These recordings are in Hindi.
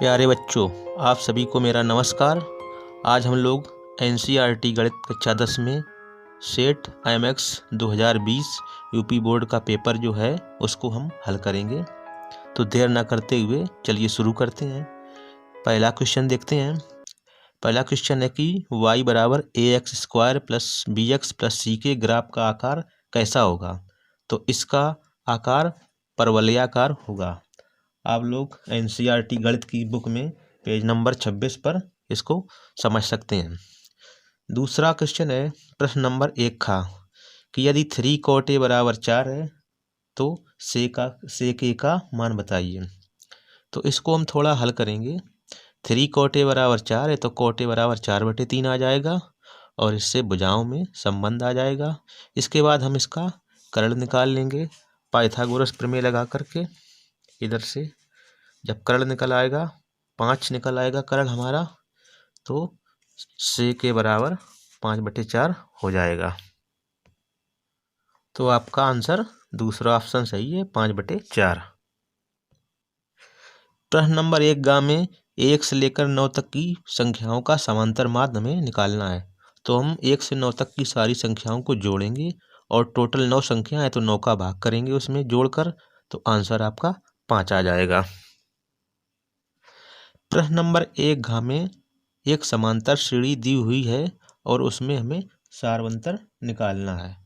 प्यारे बच्चों, आप सभी को मेरा नमस्कार। आज हम लोग एनसीईआरटी गणित कक्षा 10 में सेट IMX 2020 यूपी बोर्ड का पेपर जो है उसको हम हल करेंगे। तो देर ना करते हुए चलिए शुरू करते हैं। पहला क्वेश्चन देखते हैं। पहला क्वेश्चन है कि y बराबर ax² + bx + c के ग्राफ का आकार कैसा होगा। तो इसका आकार परवलयाकार होगा। आप लोग एनसीईआरटी गणित की बुक में पेज नंबर 26 पर इसको समझ सकते हैं। दूसरा क्वेश्चन है प्रश्न नंबर 1 का कि यदि 3 cot a बराबर 4 है तो sec a का मान बताइए। तो इसको हम थोड़ा हल करेंगे। 3 cot a बराबर 4 है तो cot a बराबर 4/3 आ जाएगा और इससे भुजाओं में संबंध आ जाएगा। इसके बाद हम इसका कर्ण निकाल लेंगे पाइथागोरस प्रमेय लगा करके। इधर से जब कर्ण निकल आएगा 5 निकल आएगा कर्ण हमारा, तो sec के बराबर 5/4 हो जाएगा। तो आपका आंसर दूसरा ऑप्शन सही है, 5/4। प्रश्न नंबर 1 गा में 1 से लेकर 9 तक की संख्याओं का समांतर माध्य हमें निकालना है। तो हम 1 से 9 तक की सारी संख्याओं को जोड़ेंगे और टोटल 9 संख्या है तो 9 का भाग करेंगे उसमें जोड़कर, तो आंसर आपका 5 आ जाएगा। प्रश्न नंबर 1 घ में एक समांतर श्रेणी दी हुई है और उसमें हमें सारवंतर निकालना है।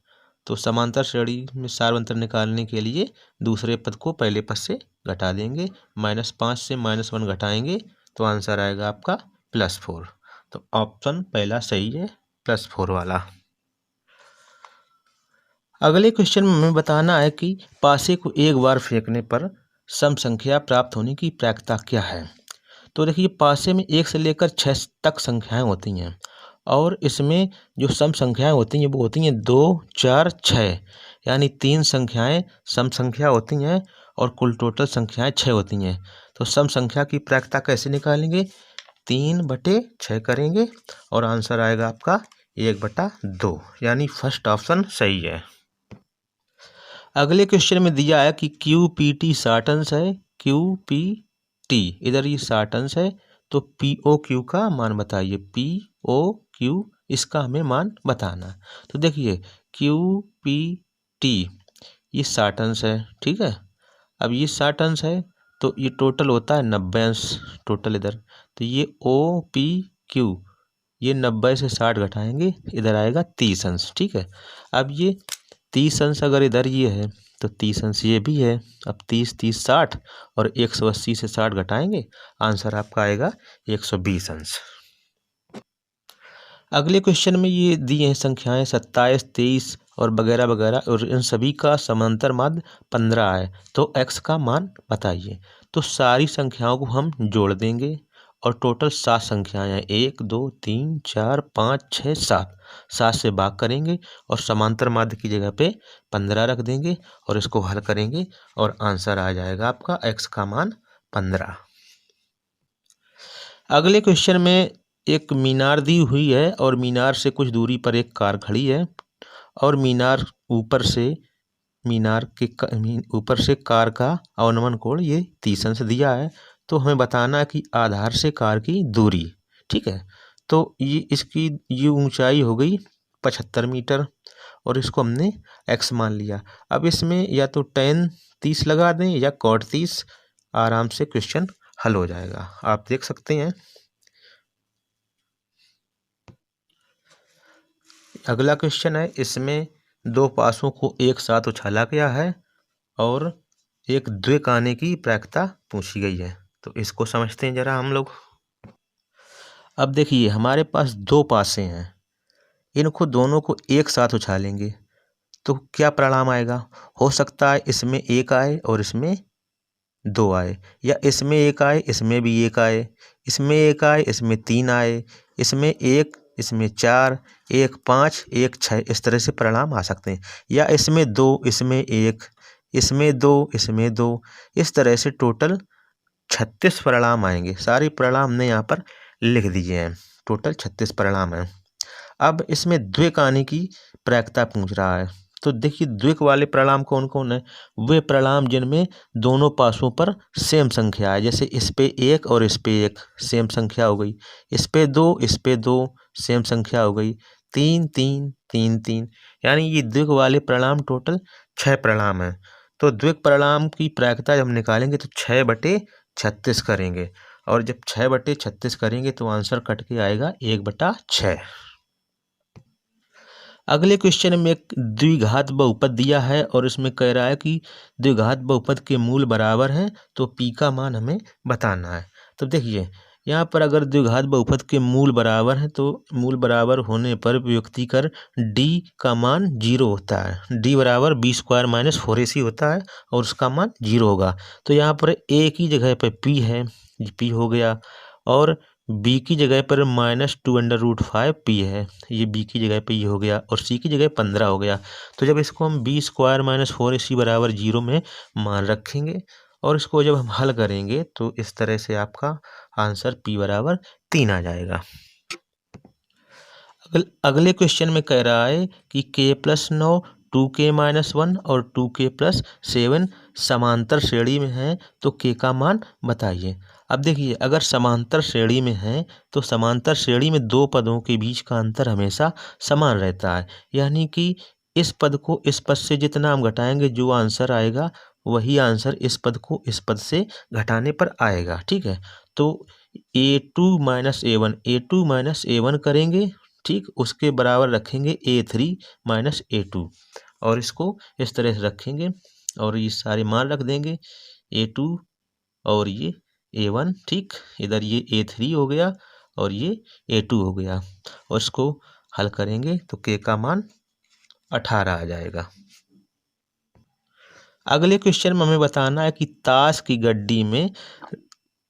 तो समांतर श्रेणी में सारवंतर निकालने के लिए दूसरे पद को पहले पद से घटा देंगे। -5 से -1 घटाएंगे तो आंसर आएगा आपका +4। तो ऑप्शन पहला सही है, +4 वाला। अगले क्वेश्चन में हमें बताना है कि पासे को एक बार फेंकने पर सम संख्या प्राप्त होने की प्रायिकता क्या है। तो देखिए, पासे में 1 से लेकर 6 तक संख्याएं होती हैं और इसमें जो सम संख्याएं होती हैं वो होती हैं 2, 4, 6, यानी 3 संख्याएं सम संख्या होती हैं और कुल टोटल संख्याएं 6 होती हैं। तो सम संख्या की प्रायिकता कैसे निकालेंगे, 3/6 करेंगे और आंसर आएगा आपका 1/2, यानी फर्स्ट ऑप्शन सही है। अगले क्वेश्चन में दिया है कि QPT 60 अंश है, QPT इधर ये 60 अंश है, तो POQ का मान बताइए। POQ इसका हमें मान बताना। तो देखिए, QPT ये 60 अंश है, ठीक है। अब ये 60 अंश है तो ये टोटल होता है 90 अंश टोटल इधर। तो ये OPQ ये 90 से 60 घटाएंगे, इधर आएगा 30 अंश, ठीक है। अब ये 30 अंश अगर इधर ये है तो 30 अंश ये भी है। अब 30, 30, 60 और 180 से 60 घटाएंगे, आंसर आपका आएगा 120 अंश। अगले क्वेश्चन में ये दिए हैं संख्याएं 27, 23 और वगैरह वगैरह, और इन सभी का समांतर माध्य 15 है। तो x का मान बताइए। तो सारी संख्याओं को हम जोड़ देंगे और टोटल 7 संख्याएं हैं, 1, 2, 3, 4, 5, 6, 7। 7 से भाग करेंगे और समांतर माध्य की जगह पे 15 रख देंगे और इसको हल करेंगे और आंसर आ जाएगा आपका x का मान 15। अगले क्वेश्चन में एक मीनार दी हुई है और मीनार से कुछ दूरी पर एक कार खड़ी है और मीनार के ऊपर से कार का अवनमन कोण ये 30 अंश दिया है। तो हमें बताना है कि आधार से कार की दूरी, ठीक है। तो ये इसकी ये ऊंचाई हो गई 75 मीटर और इसको हमने x मान लिया। अब इसमें या तो tan 30 लगा दें या cot 30, आराम से क्वेश्चन हल हो जाएगा। आप देख सकते हैं। अगला क्वेश्चन है, इसमें 2 पासों को एक साथ उछाला गया है और एक द्विकाने की प्रायिकता पूछी गई है। तो इसको समझते हैं जरा हम लोग। अब देखिए, हमारे पास 2 पासे हैं, इनको दोनों को एक साथ उछालेंगे तो क्या परिणाम आएगा। हो सकता है इसमें 1 आए और इसमें 2 आए, या इसमें 1 आए इसमें भी 1 आए, इसमें 1 आए इसमें 3 आए, इसमें 1 इसमें 4, 1 5, 1 6, इस तरह से परिणाम आ सकते हैं। या इसमें 2 इसमें 1, इसमें 2 इसमें 2, इस तरह से टोटल 36 परिणाम आएंगे। सारे परिणाम हमने यहाँ पर लिख दिए हैं, टोटल 36 परिणाम हैं। अब इसमें द्विकाने की प्रायिकता पूछ रहा है, तो देखिए द्विक वाले परिणाम कौन कौन है, वे परिणाम जिनमें दोनों पासों पर सेम संख्या है, जैसे इस पे 1 और इस पे 1 सेम संख्या हो गई, इस पे 2 इस पे 2 सेम संख्या हो गई, 3 3 3 3, यानी ये द्विक वाले परिणाम टोटल 6 परिणाम हैं। तो द्विक परिणाम की प्रायिकता जब निकालेंगे तो 6/36 करेंगे, और जब 6/36 करेंगे तो आंसर कट के आएगा 1/6। अगले क्वेश्चन में एक द्विघात बहुपद दिया है और इसमें कह रहा है कि द्विघात बहुपद के मूल बराबर हैं, तो पी का मान हमें बताना है। तो देखिए यहाँ पर अगर द्विघात बहुपद के मूल बराबर हैं तो मूल बराबर होने पर व्युत्क्रम डी का मान 0 होता है, डी बराबर b² - 4ac होता है और उसका मान 0 होगा। तो यहाँ पर ए की जगह पर पी है, पी हो गया, और बी की जगह पर -2√5 पी है, ये बी की जगह पे ये हो गया, और सी की जगह 15 हो गया। तो जब इसको हम b² - 4ac बराबर 0 में मान रखेंगे और इसको जब हम हल करेंगे तो इस तरह से आपका आंसर p बराबर 3 आ जाएगा। अगले क्वेश्चन में कह रहा है कि k+9 2k-1 और 2k+7 समांतर श्रेणी में है, तो k का मान बताइए। अब देखिए अगर समांतर श्रेणी में है तो समांतर श्रेणी में दो पदों के बीच का अंतर हमेशा समान रहता है, यानी कि इस पद को इस पद से जितना हम घटाएंगे जो आंसर आएगा वही आंसर इस पद को इस पद से घटाने पर आएगा। ठीक है, तो a2 - a1 करेंगे, ठीक, उसके बराबर रखेंगे a3 - a2 और इसको इस तरह से रखेंगे और ये सारे मान रख देंगे, a2 और ये a1, ठीक, इधर ये a3 हो गया और ये a2 हो गया, और इसको हल करेंगे तो k का मान 18 आ जाएगा। अगले क्वेश्चन में हमें बताना है कि ताश की गड्डी में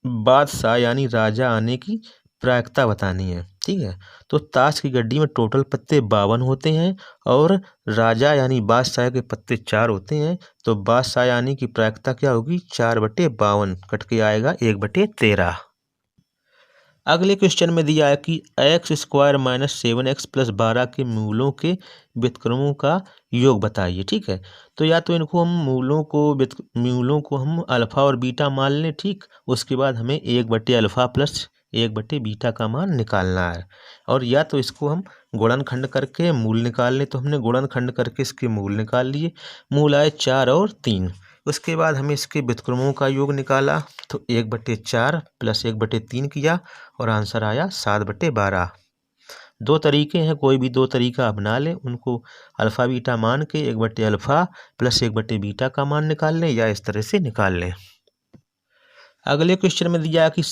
बादशाह यानी राजा आने की प्रायिकता बतानी है। ठीक है, तो ताश की गड्डी में टोटल पत्ते 52 होते हैं और राजा यानी बादशाह के पत्ते 4 होते हैं, तो बादशाह यानी की प्रायिकता क्या होगी, 4/52 कट के आएगा 1/13। अगले क्वेश्चन में दिया है कि x² - 7x + 12 के मूलों के व्युत्क्रमों का योग बताइए। ठीक है, तो या तो इनको हम मूलों को हम अल्फा और बीटा मान लें, ठीक, उसके बाद हमें 1/अल्फा + 1/बीटा का मान निकालना है, और या तो इसको हम गुणनखंड करके मूल निकाल लें, तो हमने गुणनखंड करके इसके मूल निकाल लिए, मूल आए 4 और 3। उसके बाद हमें इसके व्युत्क्रमों का योग निकाला, तो 1/4 + 1/3 किया और आंसर आया 7/12। दो तरीके हैं, कोई भी दो तरीका अपना लें, उनको अल्फ़ा बीटा मान के 1/अल्फ़ा + 1/बीटा का मान निकाल लें या इस तरह से निकाल लें। अगले क्वेश्चन में दिया है कि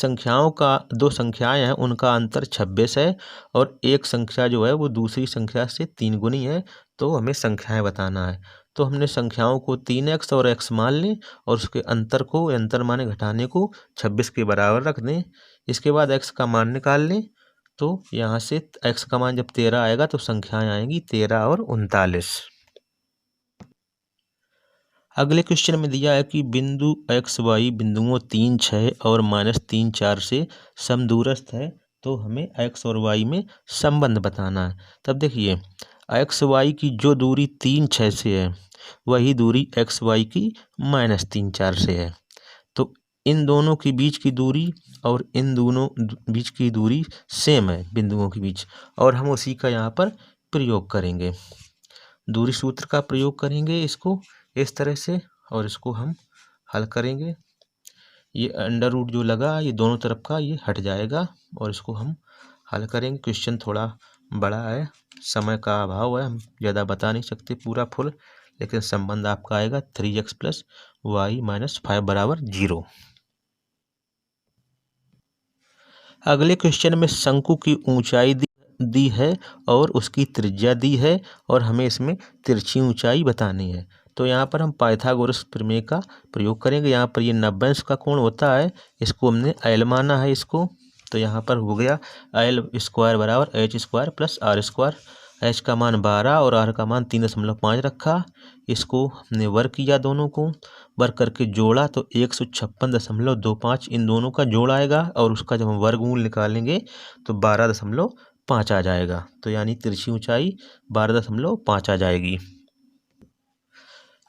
दो संख्याएं हैं, उनका अंतर 26 है और एक संख्या जो है वो दूसरी संख्या से 3 गुनी है, तो हमें संख्याएं बताना है। तो हमने संख्याओं को 3x और x मान लें और उसके अंतर माने घटाने को 26 के बराबर रख दें। इसके बाद x का मान निकाल लें, तो यहाँ से x का मान जब 13 आएगा तो संख्याएं आएंगी 13 और 39। अगले क्वेश्चन में दिया है कि बिंदु x y बिंदुओं 3 6 और -3 4 से समदूरस्थ है, तो हमें x और y में संबंध बताना है। तब देखिए x y की जो दूरी 3 6 से है वही दूरी x y की -3 4 से है, तो इन दोनों के बीच की दूरी और इन दोनों बीच की दूरी सेम है बिंदुओं के बीच, और हम उसी का यहाँ पर प्रयोग करेंगे, दूरी सूत्र का प्रयोग करेंगे इसको इस तरह से, और इसको हम हल करेंगे। ये अंडर रूट जो लगा ये दोनों तरफ का ये हट जाएगा और इसको हम हल करेंगे। क्वेश्चन थोड़ा बड़ा है, समय का अभाव है, हम ज़्यादा बता नहीं सकते पूरा फुल, लेकिन संबंध आपका आएगा 3x + y - 5 बराबर 0। अगले क्वेश्चन में शंकु की ऊंचाई दी है और उसकी त्रिज्या दी है और हमें इसमें तिरछी ऊंचाई बतानी है। तो यहाँ पर हम पाइथागोरस प्रमेय का प्रयोग करेंगे। यहाँ पर ये 90 अंश का कोण होता है, इसको हमने l माना है इसको, तो यहाँ पर हो गया l² बराबर h² + r²। h का मान 12 और r का मान 3.5 रखा, इसको हमने वर्ग किया, दोनों को वर्ग करके जोड़ा तो 156.25 इन दोनों का जोड़ आएगा, और उसका जब हम वर्गमूल निकालेंगे तो 12.5 आ जाएगा, तो यानी तिरछी ऊंचाई 12.5 आ जाएगी।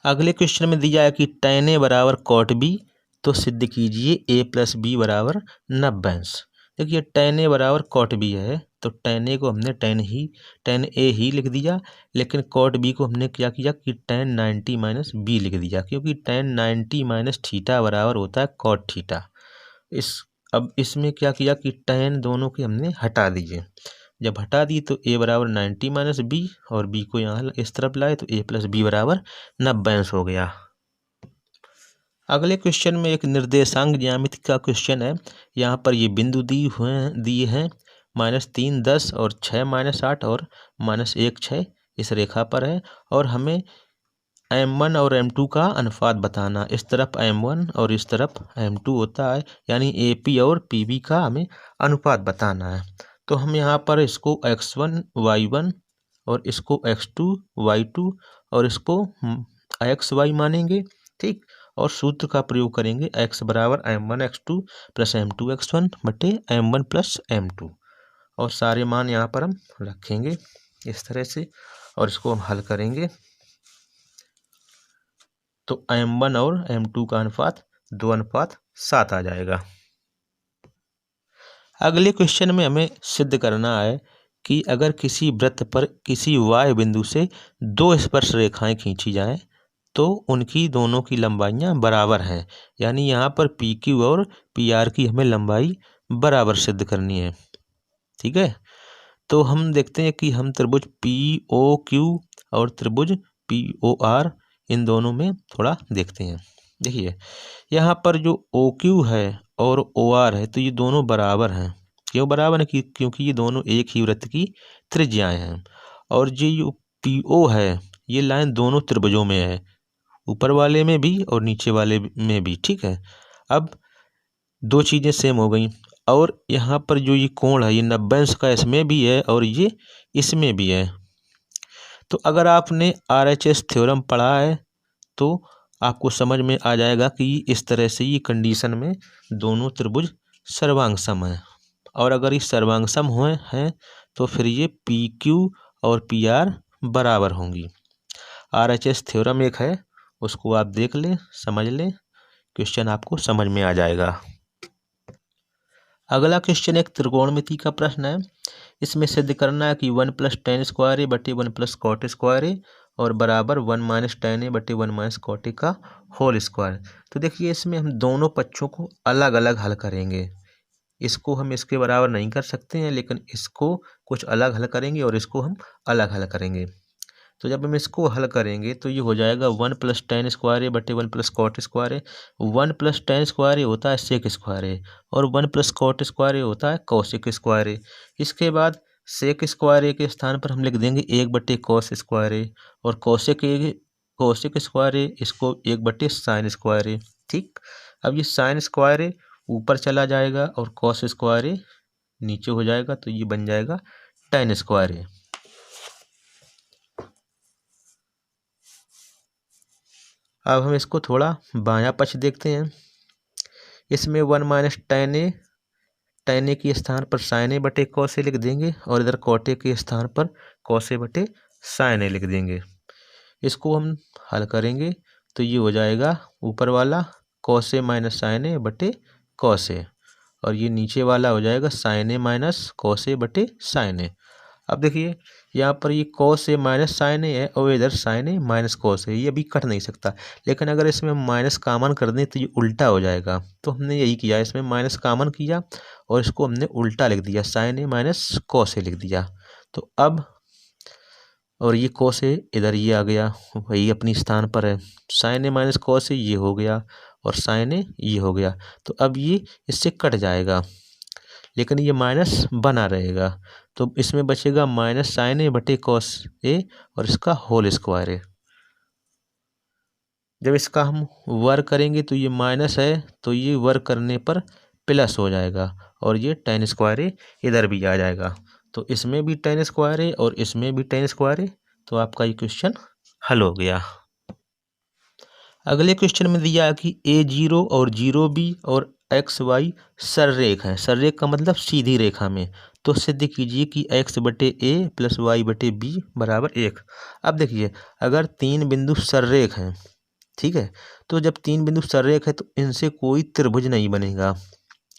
अगले क्वेश्चन में दिया है कि tan a बराबर cot b, तो सिद्ध कीजिए a प्लस बी बराबर 90। देखिए tan a बराबर cot b है, तो tan a को हमने tan a ही लिख दिया, लेकिन cot b को हमने क्या किया कि tan 90 माइनस बी लिख दिया, क्योंकि tan 90 माइनस थीटा बराबर होता है cot थीटा। अब इसमें क्या किया कि tan दोनों के हमने हटा दिए। जब हटा दी तो a बराबर 90 माइनस बी, और b को यहाँ इस तरफ लाए तो a प्लस बी बराबर 90 हो गया। अगले क्वेश्चन में एक निर्देशांक ज्यामिति का क्वेश्चन है। यहाँ पर ये बिंदु दिए हैं -3 10 और 6 -8 और -1 6 इस रेखा पर है, और हमें m1 और m2 का अनुपात बताना। इस तरफ m1 और इस तरफ m2 होता है, यानी AP और PB का हमें अनुपात बताना है। तो हम यहाँ पर इसको x1 y1 और इसको x2 y2 और इसको xy मानेंगे, ठीक। और सूत्र का प्रयोग करेंगे, x बराबर m1 x2 plus m2 x1 बटे m1 प्लस m2, और सारे मान यहाँ पर हम रखेंगे इस तरह से, और इसको हम हल करेंगे तो m1 और m2 का अनुपात 2:7 आ जाएगा। अगले क्वेश्चन में हमें सिद्ध करना है कि अगर किसी वृत्त पर किसी y बिंदु से 2 स्पर्श रेखाएं खींची जाएं तो उनकी दोनों की लंबाइयां बराबर हैं, यानी यहाँ पर PQ और PR की हमें लंबाई बराबर सिद्ध करनी है, ठीक है। तो हम देखते हैं कि हम त्रिभुज POQ और त्रिभुज POR इन दोनों में थोड़ा देखते हैं। देखिए यहाँ पर जो OQ है और OR है तो ये दोनों बराबर हैं। क्यों बराबर है? क्योंकि ये दोनों एक ही वृत्त की त्रिज्याएं हैं। और जो PO है ये लाइन दोनों त्रिभुजों में है, ऊपर वाले में भी और नीचे वाले में भी, ठीक है। अब दो चीज़ें सेम हो गई, और यहाँ पर जो ये कोण है ये 90 का इसमें भी है और ये इसमें भी है। तो अगर आपने RHS थ्योरम पढ़ा है तो आपको समझ में आ जाएगा कि इस तरह से ये कंडीशन में दोनों त्रिभुज सर्वांग-सम है, और अगर ये सर्वांग-सम हुए हैं तो फिर ये PQ और PR बराबर होंगी। RHS थ्योरम एक है, उसको आप देख लें, समझ लें, क्वेश्चन आपको समझ में आ जाएगा। अगला क्वेश्चन एक त्रिकोणमिति का प्रश्न है। इसमें सिद्ध करना है कि 1 + tan स्क्वायर a बटे 1 + cot स्क्वायर a और बराबर 1 - tan a बटे 1 - cot a का होल स्क्वायर। तो देखिए इसमें हम दोनों पक्षों को अलग अलग हल करेंगे। इसको हम इसके बराबर नहीं कर सकते हैं, लेकिन इसको कुछ अलग हल करेंगे और इसको हम अलग हल करेंगे। तो जब हम इसको हल करेंगे तो ये हो जाएगा 1 + tan स्क्वायर a बटे 1 + cot square a। 1 + tan square a होता है सेक स्क्वायर a, और 1 + cot स्क्वायर a होता है कोसेक स्क्वायर a। इसके बाद सेक स्क्वायर a के स्थान पर हम लिख देंगे 1 बटे cos स्क्वायर a, और कोसेक स्क्वायर a इसको 1 बटे साइन स्क्वायर a, ठीक। अब ये साइन स्क्वायर a ऊपर चला जाएगा और cos स्क्वायर a नीचे हो जाएगा, तो ये बन जाएगा tan स्क्वायर a। अब हम इसको थोड़ा बायां पक्ष देखते हैं। इसमें 1 - tan a के स्थान पर sin a बटे cos a लिख देंगे, और इधर cot a के स्थान पर cos a बटे sin a लिख देंगे। इसको हम हल करेंगे तो ये हो जाएगा ऊपर वाला cos a - sin a बटे cos a, और ये नीचे वाला हो जाएगा sin a - cos a बटे sin a। अब देखिए यहाँ पर ये cos a माइनस साइन ए है, और इधर sin a minus cos a, ये अभी कट नहीं सकता। लेकिन अगर इसमें माइनस कॉमन कर दें तो ये उल्टा हो जाएगा। तो हमने यही किया, इसमें माइनस कॉमन किया और इसको हमने उल्टा लिख दिया, sin a minus cos a लिख दिया। तो अब और ये cos a इधर ये आ गया, वही अपनी स्थान पर है। sin a minus cos a ये हो गया, और sin a ये हो गया। तो अब ये इससे कट जाएगा, लेकिन ये माइनस बना रहेगा। तो इसमें बचेगा -sin a बटे cos a और इसका होल स्क्वायर है। जब इसका हम वर्ग करेंगे तो ये माइनस है, तो ये वर्ग करने पर प्लस हो जाएगा, और ये tan स्क्वायर a इधर भी आ जाएगा। तो इसमें भी tan स्क्वायर a और इसमें भी tan स्क्वायर a, तो आपका ये क्वेश्चन हल हो गया। अगले क्वेश्चन में दिया है कि A0 और 0B और XY सररेख हैं। सररेख का मतलब सीधी रेखा में। तो सिद्ध कीजिए कि x बटे a प्लस y बटे b बराबर 1। अब देखिए अगर तीन बिंदु सररेख हैं ठीक है। तो जब 3 बिंदु सररेख है तो इनसे कोई त्रिभुज नहीं बनेगा।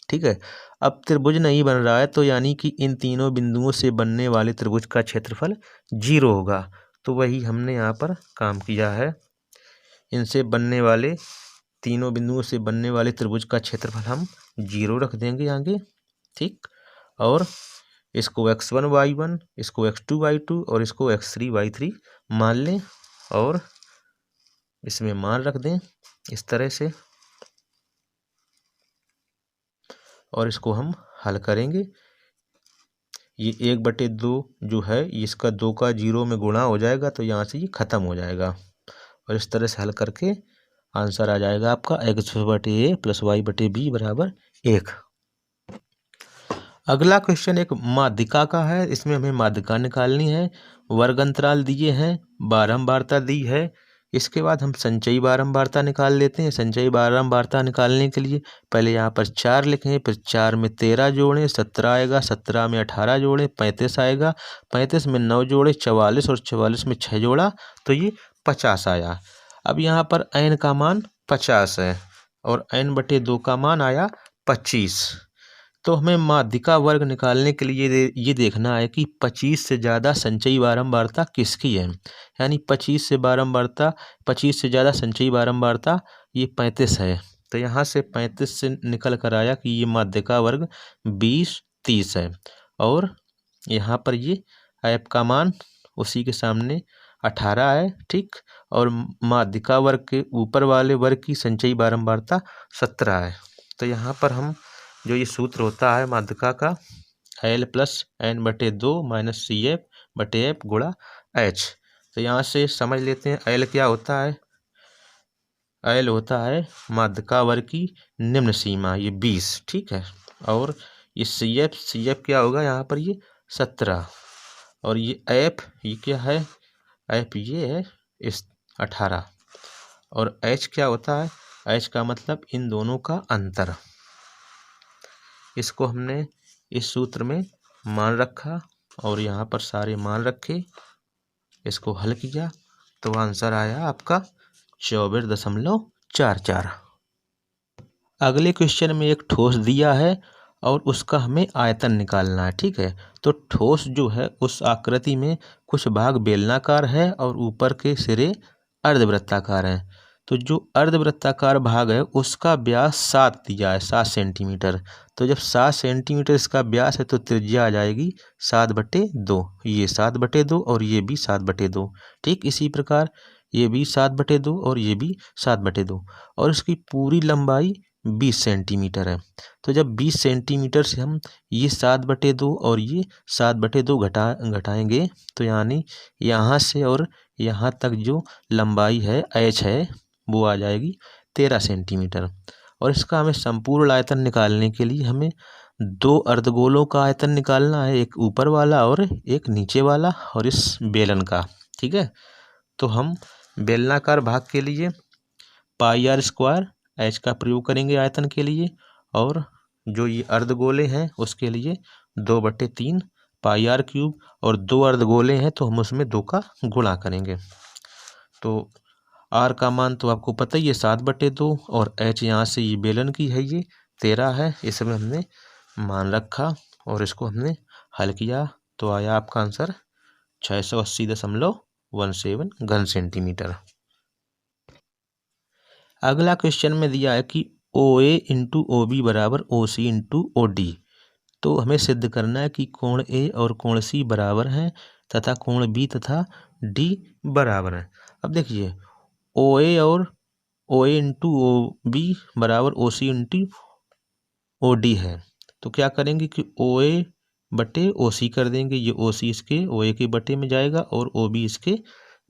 ठीक है। अब त्रिभुज नहीं बन रहा है तो यानी कि इन तीनों बिंदुओं से बनने वाले त्रिभुज का क्षेत्रफल 0 होगा। तो वही हमने यहाँ पर काम किया है। इनसे बनने वाले तीनों बिंदुओं से बनने वाले त्रिभुज का क्षेत्रफल हम 0 रख देंगे आगे। ठीक। और इसको x1 y1, इसको x2 y2 और इसको x3 y3 मान लें और इसमें मान रख दें इस तरह से, और इसको हम हल करेंगे। ये 1/2 जो है इसका 2 का 0 में गुणा हो जाएगा तो यहाँ से ये खत्म हो जाएगा, और इस तरह से हल करके आंसर आ जाएगा आपका x/a + y/b = 1। अगला क्वेश्चन एक माध्यिका का है। इसमें हमें माध्यिका निकालनी है। वर्ग अंतराल दिए हैं, बारंबारता दी है। इसके बाद हम संचयी बारंबारता निकाल लेते हैं। संचयी बारंबारता निकालने के लिए पहले यहाँ पर 4 लिखें, फिर 4 में 13 जोड़ें 17 आएगा, 17 में 18 जोड़ें 35 आएगा, 35 में 9 जोड़े 44 और 44 में 6 जोड़ा तो ये 50 आया। अब यहाँ पर n का मान 50 है और n/2 का मान आया 25। तो हमें माध्यिका वर्ग निकालने के लिए ये देखना है कि 25 से ज़्यादा संचयी बारंबारता किसकी है। यानी 25 से ज़्यादा संचयी बारंबारता ये 35 है। तो यहाँ से 35 से निकल कर आया कि ये माध्यिका वर्ग 20 30 है, और यहाँ पर ये ऐप का मान उसी के सामने 18 है। ठीक। और माध्यिका वर्ग के ऊपर वाले वर्ग की संचयी बारंबारता 17 है। तो यहाँ पर हम जो ये सूत्र होता है माध्यिका का, L + n/2 - CF/F × H। तो यहाँ से समझ लेते हैं L क्या होता है। L होता है माध्यिका वर्ग की निम्न सीमा, ये 20। ठीक है। और ये CF क्या होगा यहाँ पर, ये 17। और ये F ये क्या है, F ये है इस 18। और H क्या होता है, H का मतलब इन दोनों का अंतर। इसको हमने इस सूत्र में मान रखा और यहाँ पर सारे मान रखे, इसको हल किया तो आंसर आया आपका 24.44। अगले क्वेश्चन में एक ठोस दिया है और उसका हमें आयतन निकालना है। ठीक है। तो ठोस जो है उस आकृति में कुछ भाग बेलनाकार है और ऊपर के सिरे अर्धवृत्ताकार हैं। तो जो अर्धवृत्ताकार भाग है उसका व्यास 7 दिया है, 7 सेंटीमीटर। तो जब 7 सेंटीमीटर इसका व्यास है तो त्रिज्या आ जाएगी 7/2। ये 7/2 और ये भी 7/2। ठीक। इसी प्रकार ये भी 7/2 और ये भी 7/2, और इसकी पूरी लंबाई 20 सेंटीमीटर है। तो जब 20 सेंटीमीटर से हम ये 7/2 और ये 7/2 घटाएंगे तो यानी यहाँ से और यहाँ तक जो लंबाई है h है वो आ जाएगी 13 सेंटीमीटर। और इसका हमें संपूर्ण आयतन निकालने के लिए हमें 2 अर्धगोलों का आयतन निकालना है, एक ऊपर वाला और एक नीचे वाला, और इस बेलन का। ठीक है। तो हम बेलनाकार भाग के लिए πr² h का प्रयोग करेंगे आयतन के लिए, और जो ये अर्धगोले हैं उसके लिए 2/3 πr³ और 2 अर्धगोले हैं तो हम उसमें 2 का गुणा करेंगे। तो r का मान तो आपको पता ही है 7/2, और h यहाँ से ये बेलन की है ये 13 है, इसमें हमने मान रखा और इसको हमने हल किया तो आया आपका आंसर 680.17 घन सेंटीमीटर। अगला क्वेश्चन में दिया है कि OA × OB = OC × OD। तो हमें सिद्ध करना है कि कोण A और कोण C बराबर हैं तथा कोण B तथा D बराबर हैं। अब देखिए OA और OA × OB = OC × OD है। तो क्या करेंगे कि OA/OC कर देंगे। ये OC इसके OA के बटे में जाएगा और OB इसके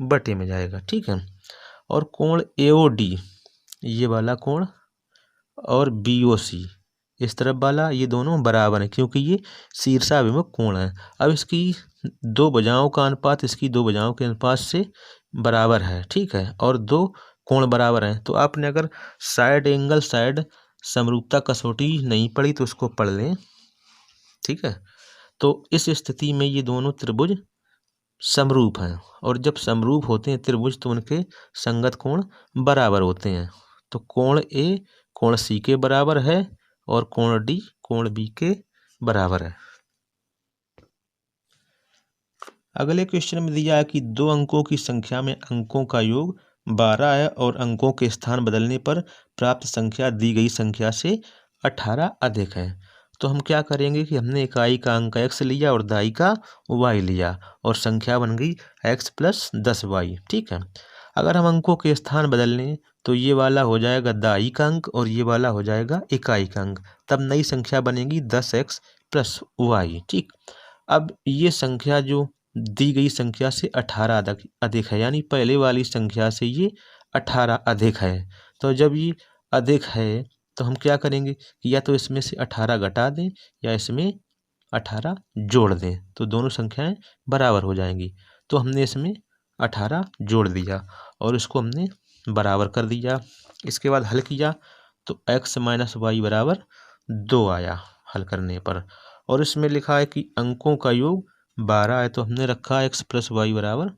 बटे में जाएगा। ठीक है। और कोण AOD ये वाला कोण और BOC इस तरफ वाला, ये दोनों बराबर हैं क्योंकि ये शीर्षाभिमुख कोण है। अब इसकी 2 भुजाओं का अनुपात इसकी 2 भुजाओं के अनुपात से बराबर है। ठीक है। और 2 कोण बराबर हैं। तो आपने अगर साइड समरूपता कसौटी नहीं पढ़ी तो उसको पढ़ लें। ठीक है। तो इस स्थिति में ये दोनों त्रिभुज समरूप हैं, और जब समरूप होते हैं त्रिभुज तो उनके संगत कोण बराबर होते हैं। तो कोण ए कोण सी के बराबर है और कोण डी कोण बी के बराबर है। अगले क्वेश्चन में दिया है कि 2 अंकों की संख्या में अंकों का योग 12 है और अंकों के स्थान बदलने पर प्राप्त संख्या दी गई संख्या से 18 अधिक है। तो हम क्या करेंगे कि हमने इकाई का अंक x लिया और दाई का y लिया और संख्या बन गई x + 10y। ठीक है, अगर हम अंकों के स्थान बदल लें तो ये वाला हो जाएगा दाई का अंक और ये वाला हो जाएगा इकाई का अंक, तब नई संख्या बनेगी 10x + y। ठीक, अब ये संख्या जो दी गई संख्या से 18 अधिक है, यानी पहले वाली संख्या से ये 18 अधिक है। तो जब ये अधिक है तो हम क्या करेंगे कि या तो इसमें से 18 घटा दें या इसमें 18 जोड़ दें, तो दोनों संख्याएं बराबर हो जाएंगी। तो हमने इसमें 18 जोड़ दिया और इसको हमने बराबर कर दिया। इसके बाद हल किया तो x - y बराबर 2 आया हल करने पर, और इसमें लिखा है कि अंकों का योग 12 है, तो हमने रखा x + y बराबर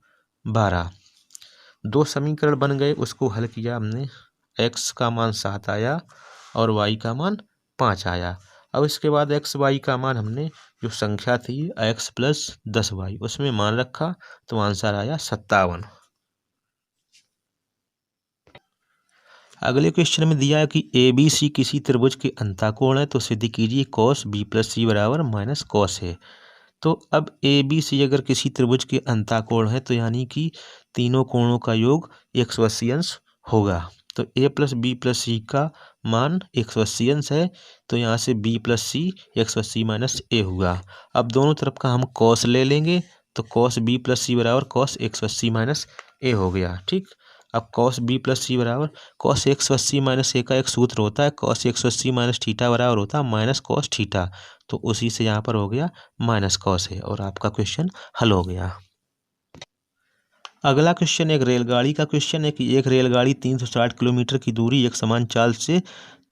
12। 2 समीकरण बन गए, उसको हल किया हमने, x का मान 7 आया और y का मान 5 आया। अब इसके बाद x y का मान हमने जो संख्या थी x + 10y उसमें मान रखा तो आंसर आया 57। अगले क्वेश्चन में दिया है कि ABC किसी त्रिभुज के अंतःकोण है, तो सिद्ध कीजिए cos B + C बराबर -cos है। तो अब ABC अगर किसी त्रिभुज के अंतःकोण है तो यानी कि तीनों कोणों का योग 180 अंश होगा। तो A + B + C का मान 180 अंश है, तो यहाँ से B + C 180 - A होगा। अब दोनों तरफ का हम cos ले लेंगे तो cos B + C बराबर cos 180 - A हो गया। ठीक, अब cos B + C बराबर cos 180 - A का एक सूत्र होता है, cos 180 - थीटा बराबर होता है -cos थीटा, तो उसी से यहाँ पर हो गया -cos है और आपका क्वेश्चन हल हो गया। अगला क्वेश्चन एक रेलगाड़ी का क्वेश्चन है कि एक रेलगाड़ी 360 किलोमीटर की दूरी एक समान चाल से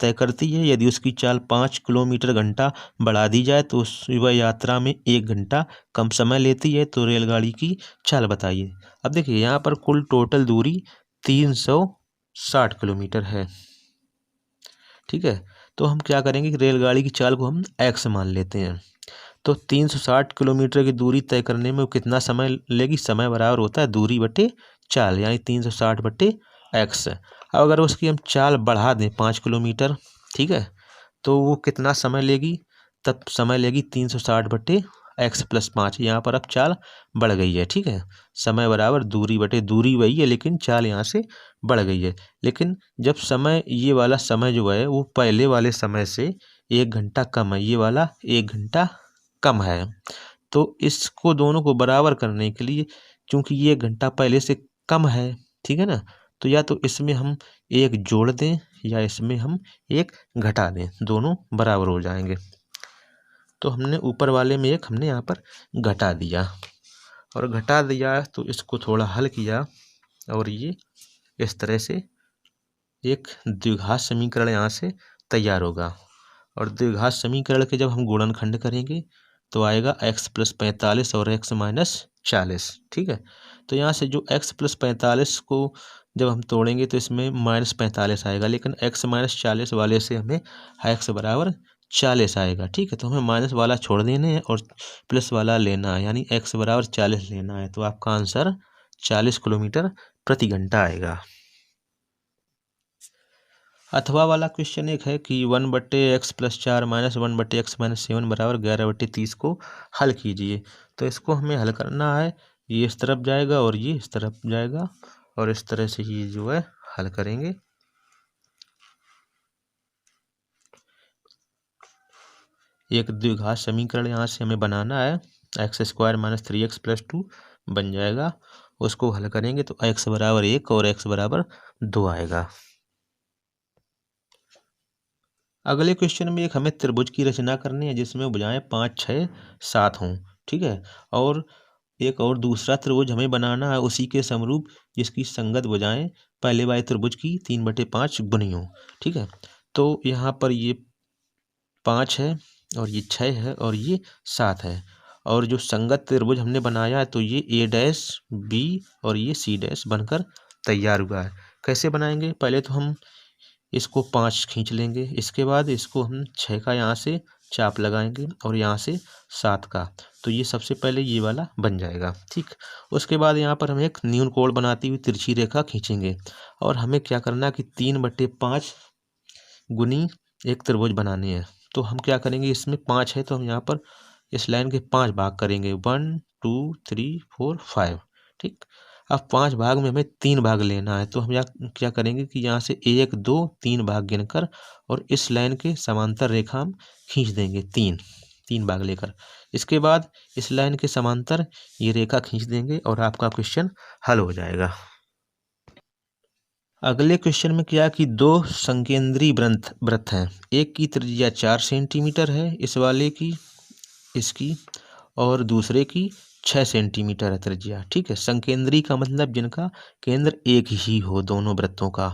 तय करती है। यदि उसकी चाल 5 किलोमीटर घंटा बढ़ा दी जाए तो वह यात्रा में 1 घंटा कम समय लेती है। तो रेलगाड़ी की चाल बताइए। अब देखिए यहाँ पर कुल टोटल दूरी 360 किलोमीटर है। ठीक है, तो हम क्या करेंगे कि रेलगाड़ी की चाल को हम x मान लेते हैं। तो 360 किलोमीटर की दूरी तय करने में वो कितना समय लेगी, समय बराबर होता है दूरी बटे चाल, यानी 360/x। अब अगर उसकी हम चाल बढ़ा दें 5 किलोमीटर, ठीक है, तो वो कितना समय लेगी, तब समय लेगी 360/x + 5। यहाँ पर अब चाल बढ़ गई है। ठीक है, समय बराबर दूरी बटे दूरी वही है लेकिन चाल यहाँ से बढ़ गई है। लेकिन जब समय ये वाला समय जो है वो पहले वाले समय से 1 घंटा कम है, ये वाला 1 घंटा कम है, तो इसको दोनों को बराबर करने के लिए, क्योंकि ये 1 घंटा पहले से कम है, ठीक है ना, तो या तो इसमें हम 1 जोड़ दें या इसमें हम 1 घटा दें, दोनों बराबर हो जाएंगे। तो हमने ऊपर वाले में 1 हमने यहाँ पर घटा दिया और घटा दिया तो इसको थोड़ा हल किया और ये इस तरह से एक द्विघात समीकरण यहाँ से तैयार होगा। और द्विघात समीकरण के जब हम गुणनखंड करेंगे तो आएगा x + 45 और x - 40। ठीक है, तो यहाँ से जो x + 45 को जब हम तोड़ेंगे तो इसमें -45 आएगा, लेकिन x - 40 वाले से हमें x बराबर 40 आएगा। ठीक है, तो हमें माइनस वाला छोड़ देने हैं और प्लस वाला लेना है, यानी x बराबर 40 लेना है। तो आपका आंसर 40 किलोमीटर प्रति घंटा आएगा। अथवा वाला क्वेश्चन एक है कि 1/x + 4 - 1/x - 7 बराबर 11/30 को हल कीजिए। तो इसको हमें हल करना है, ये इस तरफ जाएगा और ये इस तरफ जाएगा और इस तरह से ये जो है हल करेंगे। एक द्विघात समीकरण यहाँ से हमें बनाना है, x² - 3x + 2 बन जाएगा। उसको हल करेंगे तो x बराबर 1 और x बराबर 2 आएगा। अगले क्वेश्चन में एक हमें त्रिभुज की रचना करनी है जिसमें भुजाएं 5, 6, 7 हों। ठीक है, और एक और दूसरा त्रिभुज हमें बनाना है उसी के समरूप जिसकी संगत भुजाएं पहले वाले त्रिभुज की 3/5 गुनी हों। ठीक है, तो यहाँ पर ये 5 है और ये 6 है और ये 7 है, और जो संगत त्रिभुज हमने बनाया है तो ये ए डैश बी और ये सी डैश बनकर तैयार हुआ है। कैसे बनाएंगे, पहले तो हम इसको 5 खींच लेंगे, इसके बाद इसको हम 6 का यहाँ से चाप लगाएंगे और यहाँ से 7 का, तो ये सबसे पहले ये वाला बन जाएगा। ठीक, उसके बाद यहाँ पर हम एक न्यून कोण बनाती हुई तिरछी रेखा खींचेंगे और हमें क्या करना है कि 3/5 गुनी एक त्रिभुज बनाने हैं। तो हम क्या करेंगे, इसमें 5 है तो हम यहाँ पर इस लाइन के 5 भाग करेंगे, 1 2 3 4 5। ठीक, अब 5 भाग में हमें 3 भाग लेना है, तो हम यहाँ क्या करेंगे कि यहाँ से 1 2 3 भाग गिनकर और इस लाइन के समांतर रेखा हम खींच देंगे 3 भाग लेकर। इसके बाद इस लाइन के समांतर ये रेखा खींच देंगे और आपका क्वेश्चन हल हो जाएगा। अगले क्वेश्चन में क्या कि 2 संकेंद्री वृत्त हैं, एक की त्रिज्या 4 सेंटीमीटर है इस वाले की, इसकी, और दूसरे की 6 सेंटीमीटर है त्रिज्या। ठीक है, संकेंद्री का मतलब जिनका केंद्र एक ही हो दोनों वृत्तों का,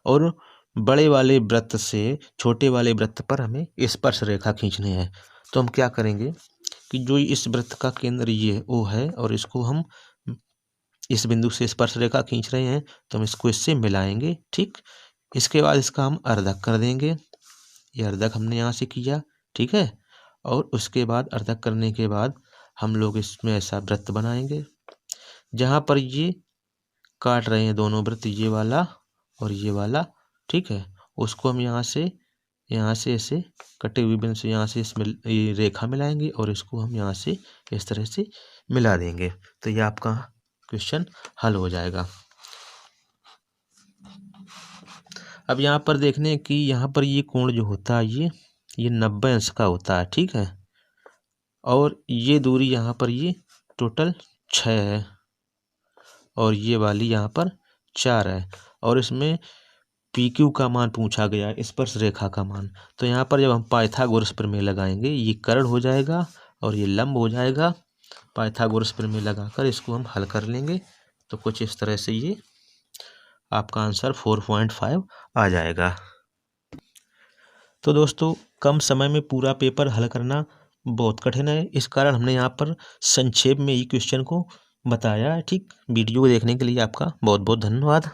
और बड़े वाले वृत्त से छोटे वाले वृत्त पर हमें स्पर्श रेखा खींचनी है। तो हम क्या करेंगे कि जो इस वृत्त का केंद्र ये ओ है और इसको हम इस बिंदु से स्पर्श रेखा खींच रहे हैं तो हम इसको इससे मिलाएंगे। ठीक, इसके बाद इसका हम अर्धक कर देंगे, ये अर्धक हमने यहाँ से किया। ठीक है, और उसके बाद अर्धक करने के बाद हम लोग इसमें ऐसा वृत्त बनाएंगे जहाँ पर ये काट रहे हैं दोनों वृत्त, ये वाला और ये वाला। ठीक है, उसको हम यहाँ से ऐसे कटे हुए बिंदु से यहाँ से ये रेखा मिलाएंगे और इसको हम यहाँ से इस तरह से मिला देंगे, तो ये आपका क्वेश्चन हल हो जाएगा। अब यहाँ पर देखने कि यहाँ पर ये कोण जो होता है ये 90 अंश का होता है। ठीक है, और ये दूरी यहाँ पर ये टोटल 6 है और ये वाली यहाँ पर 4 है, और इसमें PQ का मान पूछा गया है, स्पर्श रेखा का मान। तो यहाँ पर जब हम पाइथागोरस प्रमेय लगाएंगे ये कर्ण हो जाएगा और ये लंब हो जाएगा। पाइथागोरस प्रमेय लगाकर इसको हम हल कर लेंगे तो कुछ इस तरह से ये आपका आंसर 4.5 आ जाएगा। तो दोस्तों, कम समय में पूरा पेपर हल करना बहुत कठिन है, इस कारण हमने यहाँ पर संक्षेप में ये क्वेश्चन को बताया है। ठीक, वीडियो को देखने के लिए आपका बहुत बहुत धन्यवाद।